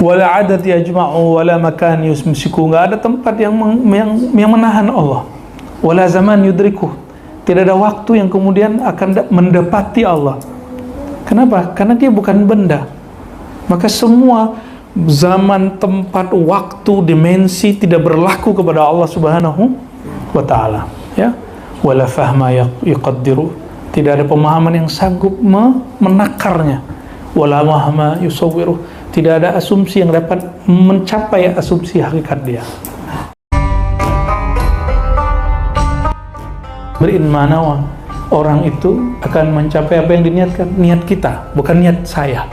wala adad yajma'u wala makan yusmsiku, nggak ada tempat yang menahan Allah, wala zaman yudriku, tidak ada waktu yang kemudian akan mendapati Allah. Kenapa? Karena dia bukan benda. Maka semua zaman, tempat, waktu, dimensi tidak berlaku kepada Allah Subhanahu wa ta'ala, ya. Wala fahma yuqaddiru, tidak ada pemahaman yang sanggup menakarnya. Wala wahma yusawwiru, tidak ada asumsi yang dapat mencapai asumsi hakikat dia. Beriman orang itu akan mencapai apa yang diniatkan. Niat kita, bukan niat saya.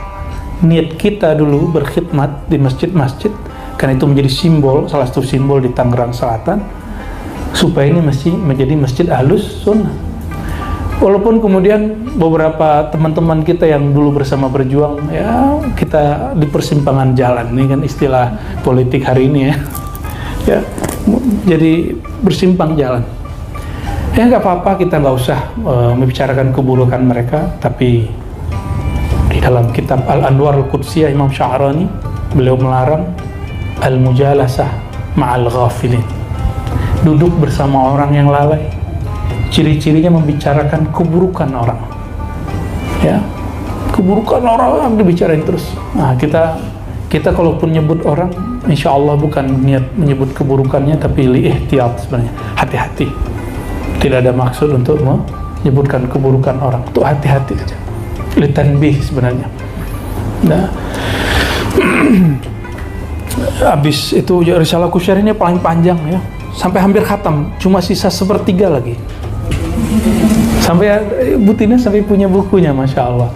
Niat kita dulu berkhidmat di masjid-masjid, karena itu menjadi simbol, salah satu simbol di Tangerang Selatan, supaya ini mesti menjadi masjid Ahlus Sunnah. Walaupun kemudian beberapa teman-teman kita yang dulu bersama berjuang, ya kita di persimpangan jalan, ini kan istilah politik hari ini ya, ya jadi bersimpang jalan. Ya nggak apa-apa, kita nggak usah membicarakan keburukan mereka, tapi di dalam kitab Al-Anwar Al-Qudsiyah Imam Sya'rani, beliau melarang al-mujalasah ma'al ghafilin, duduk bersama orang yang lalai. Ciri-cirinya membicarakan keburukan orang, ya, keburukan orang dibicarain terus. Nah, kita kalaupun nyebut orang, insya Allah bukan niat menyebut keburukannya, tapi li-ihtiyat, sebenarnya hati-hati. Tidak ada maksud untuk menyebutkan keburukan orang, untuk hati-hati saja, litanbih sebenarnya. Nah, habis itu risalah Qusyayri ini paling panjang ya, sampai hampir khatam, cuma sisa sepertiga lagi. Sampai Butina sampai punya bukunya, Masya Allah.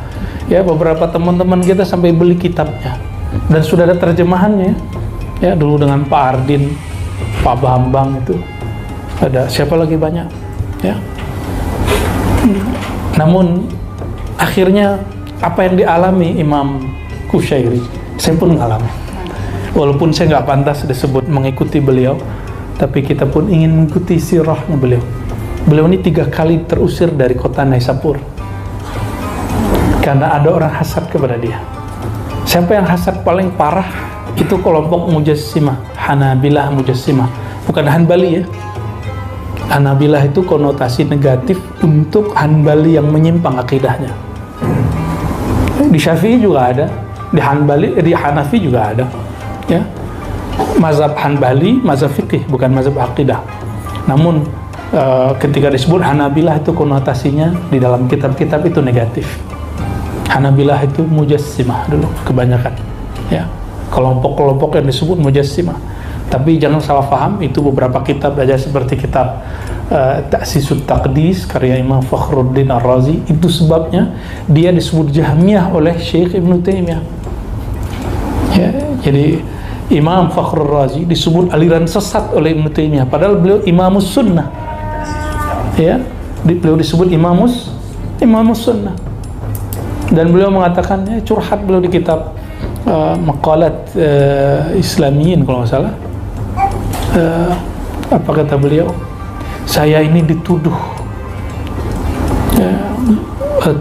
Ya, beberapa teman-teman kita sampai beli kitabnya, dan sudah ada terjemahannya. Ya, dulu dengan Pak Ardin, Pak Bambang itu, ada siapa lagi banyak. Ya. Namun akhirnya apa yang dialami Imam Qusyayri, saya pun mengalami. Walaupun saya nggak pantas disebut mengikuti beliau, tapi kita pun ingin mengikuti sirahnya beliau. Beliau ini 3 kali terusir dari kota Naisapur karena ada orang hasad kepada dia. Siapa yang hasad paling parah? Itu kelompok Mujassimah, Hanabilah Mujassimah, bukan Hanbali ya. Hanabilah itu konotasi negatif untuk Hanbali yang menyimpang akidahnya. Di Syafi'i juga ada, di Hanafi juga ada, ya. Mazhab Hanbali, mazhab fikih, bukan mazhab akidah. Namun ketika disebut Hanabilah itu konotasinya di dalam kitab-kitab itu negatif. Hanabilah itu Mujassimah dulu kebanyakan, ya. Kelompok-kelompok yang disebut Mujassimah. Tapi jangan salah paham, itu beberapa kitab aja, seperti kitab Ta'sisut Taqdis karya Imam Fakhruddin Ar-Razi, itu sebabnya dia disebut Jahmiyah oleh Syekh Ibn Taimiyah. Ya, jadi Imam Fakhrur Razi disebut aliran sesat oleh Ibn Taimiyah, padahal beliau Imamus Sunnah. Ya, beliau disebut Imamus Sunnah. Dan beliau mengatakan, ya, curhat beliau di kitab Maqalat Islamiyin kalau nggak salah. Apa kata beliau? Saya ini dituduh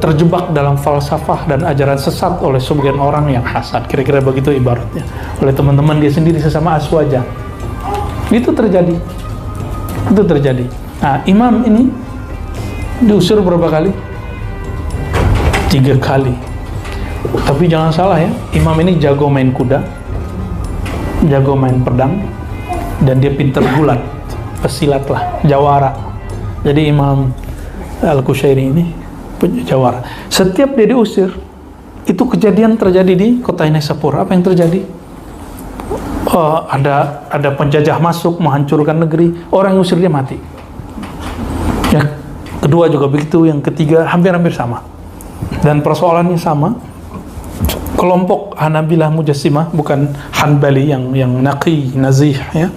terjebak dalam falsafah dan ajaran sesat oleh sebagian orang yang hasad, kira-kira begitu ibaratnya, oleh teman-teman dia sendiri sesama aswaja. Itu terjadi. Nah, imam ini diusir berapa kali? 3 kali. Tapi jangan salah ya, imam ini jago main kuda, jago main pedang, dan dia pintar gulat, pesilat lah, jawara. Jadi Imam Al-Qusyayri ini jawara. Setiap dia diusir, itu kejadian terjadi di kota Naisapur. Apa yang terjadi? Ada penjajah masuk menghancurkan negeri, orang yang usir dia mati. Ya, kedua juga begitu, yang ketiga hampir-hampir sama. Dan persoalannya sama. Kelompok Hanabilah Mujassimah, bukan Hanbali yang naqi, nazih ya.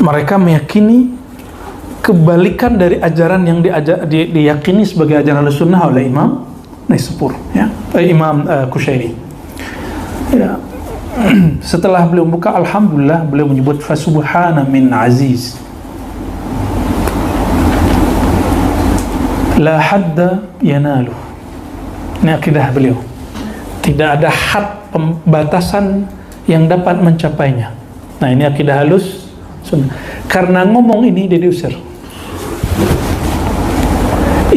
Mereka meyakini kebalikan dari ajaran yang diyakini sebagai ajaran Sunnah oleh Imam Naisapur, ya, Imam Qusyayri. Ya. Setelah beliau buka, alhamdulillah, beliau menyebut fasubhana min aziz la hadda yanalu. Ini akidah beliau. Tidak ada had pembatasan yang dapat mencapainya. Nah, ini akidah halus sunnah. Karena ngomong ini dia diusir.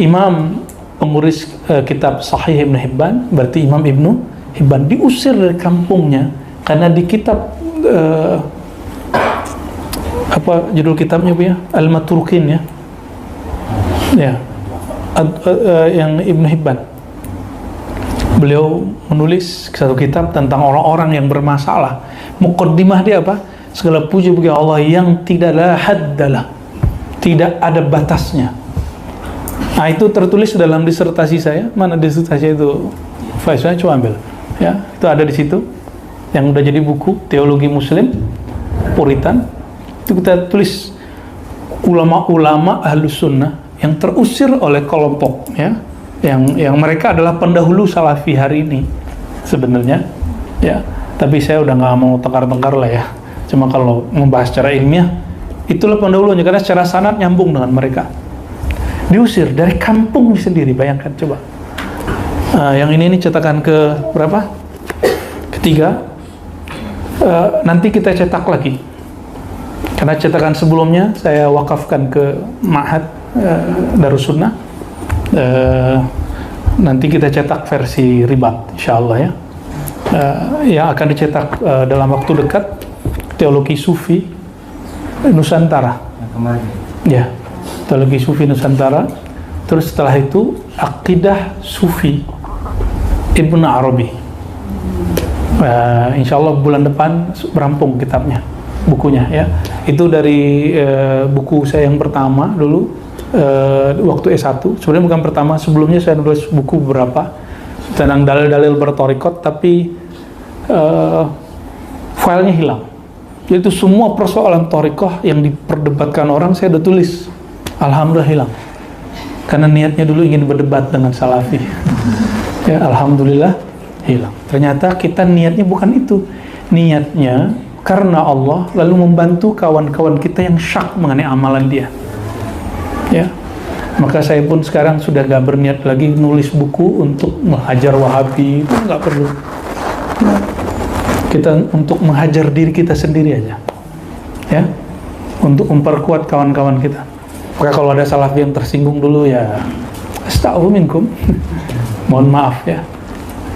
Imam pengurus kitab Sahih Ibn Hibban, berarti Imam Ibnu Hibban, diusir dari kampungnya karena di kitab apa judul kitabnya Bu ya? Al-Matrukin ya. Ya. Yang Ibnu Hibban. Beliau menulis satu kitab tentang orang-orang yang bermasalah. Muqaddimah dia apa? Segala puji bagi Allah yang tidak ada haddalah, tidak ada batasnya. Nah, itu tertulis dalam disertasi saya. Mana disertasi itu? Saya coba ambil. Ya, itu ada di situ. Yang udah jadi buku Teologi Muslim Puritan. Itu kita tulis ulama-ulama Ahlus Sunnah yang terusir oleh kelompok ya. Yang mereka adalah pendahulu salafi hari ini sebenarnya ya, tapi saya udah nggak mau tengkar-tengkar lah ya, cuma kalau membahas secara ilmiah itulah pendahulunya, karena secara sanad nyambung dengan mereka. Diusir dari kampung sendiri, bayangkan coba. Yang ini cetakan ke berapa? Ketiga. Nanti kita cetak lagi karena cetakan sebelumnya saya wakafkan ke Ma'had Darus Sunnah. Nanti kita cetak versi ribat insyaallah ya, yang akan dicetak dalam waktu dekat, Teologi Sufi Nusantara ya, Teologi Sufi Nusantara. Terus setelah itu Aqidah Sufi Ibn Arabi. Insyaallah bulan depan berampung kitabnya, bukunya ya. Itu dari buku saya yang pertama dulu, waktu S1. Sebenarnya bukan pertama, sebelumnya saya nulis buku beberapa tentang dalil-dalil bertorikot, tapi filenya hilang. Yaitu semua persoalan torikoh yang diperdebatkan orang saya udah tulis. Alhamdulillah hilang. Karena niatnya dulu ingin berdebat dengan salafi. Ya, alhamdulillah hilang. Ternyata kita niatnya bukan itu. Niatnya karena Allah, lalu membantu kawan-kawan kita yang syak mengenai amalan dia. Ya, maka saya pun sekarang sudah gak berniat lagi nulis buku untuk menghajar Wahabi, itu gak perlu. Kita untuk menghajar diri kita sendiri aja, ya, untuk memperkuat kawan-kawan kita. Maka kalau ada salafi yang tersinggung dulu ya, astaghfiru minkum, mohon maaf ya.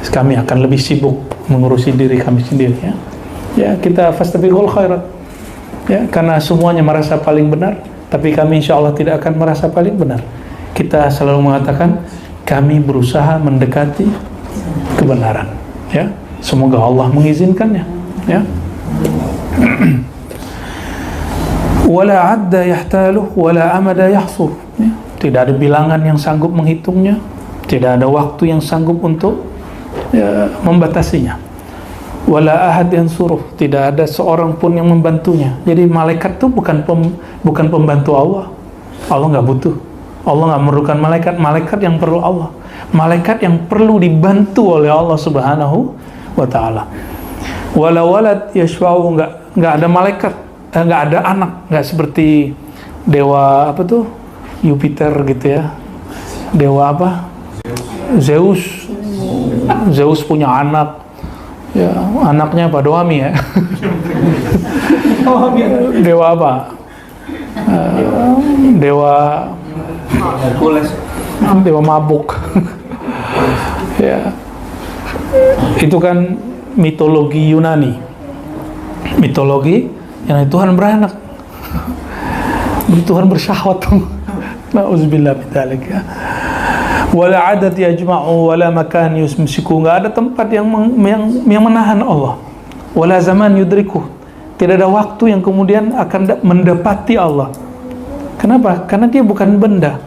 Kami akan lebih sibuk mengurusi diri kami sendiri ya. Ya, kita fastabiqul khairat. Ya, karena semuanya merasa paling benar. Tapi kami insya Allah tidak akan merasa paling benar. Kita selalu mengatakan kami berusaha mendekati kebenaran. Ya, semoga Allah mengizinkannya. Ya. Wala adda yahtaluh, wala amada yahsur. Ya. Tidak ada bilangan yang sanggup menghitungnya. Tidak ada waktu yang sanggup untuk membatasinya. Wala ahad yang suruh, tidak ada seorang pun yang membantunya. Jadi malaikat itu bukan pembantu Allah. Allah nggak butuh. Allah nggak memerlukan malaikat. Malaikat yang perlu Allah. Malaikat yang perlu dibantu oleh Allah Subhanahu wa Ta'ala. Wala walad yashfa'u, nggak ada malaikat, nggak ada anak, nggak seperti dewa apa tuh Jupiter gitu ya. Dewa apa? Zeus punya anak. Ya, anaknya apa? Doami ya. Dewa apa? Dewa mabuk. Ya. Itu kan mitologi Yunani. Mitologi yang Tuhan beranak. Tuhan bersyahwat. Nauzubillah min dzalik ya. Wala adat yajma'u wala makan yusmsiku, enggak ada tempat yang menahan Allah. Wala zaman yudriku, tidak ada waktu yang kemudian akan mendapati Allah. Kenapa? Karena dia bukan benda.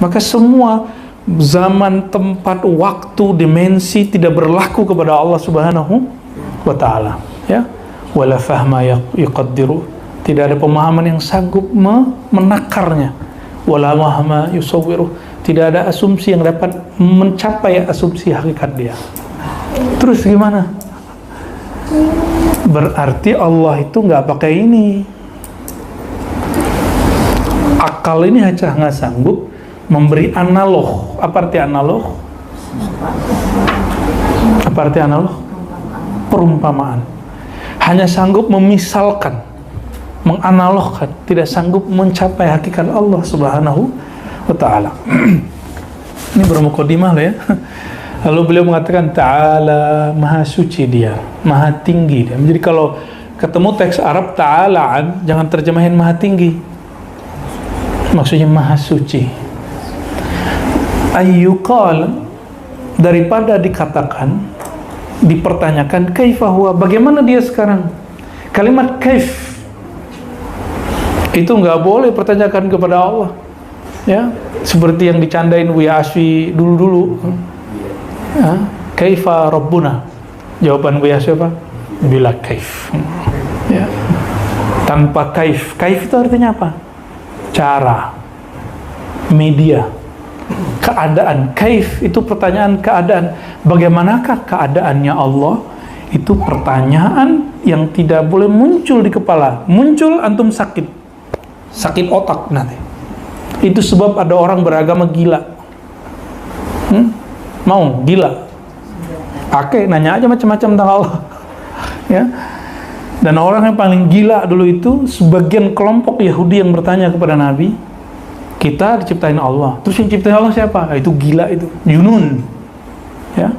Maka semua zaman, tempat, waktu, dimensi tidak berlaku kepada Allah Subhanahu wa Ta'ala. Ya, wala fahma yuqaddiru, tidak ada pemahaman yang sanggup menakarnya. Wala wahma yusawwiru, tidak ada asumsi yang dapat mencapai asumsi hakikat dia. Terus gimana? Berarti Allah itu nggak pakai ini. Akal ini aja nggak sanggup memberi analog. Apa arti analog? Apa arti analog? Perumpamaan. Hanya sanggup memisalkan, menganalogkan, tidak sanggup mencapai hakikat Allah Subhanahu wa ta'ala. Ini bermukadimah lah ya. Lalu beliau mengatakan ta'ala, maha suci dia, maha tinggi dia. Jadi kalau ketemu teks Arab ta'ala'an, jangan terjemahin maha tinggi, maksudnya maha suci. Ayyuqal, daripada dikatakan, dipertanyakan kaifa huwa, bagaimana dia sekarang. Kalimat kaif itu nggak boleh pertanyakan kepada Allah, ya, seperti yang dicandain Buya Asfi dulu-dulu. Kaifa Rabbuna, jawaban Buya Asfi apa? Bila kaif, ya. Tanpa kaif. Kaif itu artinya apa? Cara, media, keadaan. Kaif itu pertanyaan keadaan. Bagaimanakah keadaannya Allah? Itu pertanyaan yang tidak boleh muncul di kepala. Muncul antum sakit otak nanti. Itu sebab ada orang beragama gila. Mau gila? Oke, nanya aja macam-macam tentang Allah. Ya. Dan orang yang paling gila dulu itu sebagian kelompok Yahudi yang bertanya kepada Nabi, kita diciptain Allah, terus yang ciptain Allah siapa? Itu gila itu, Yunun. Ya.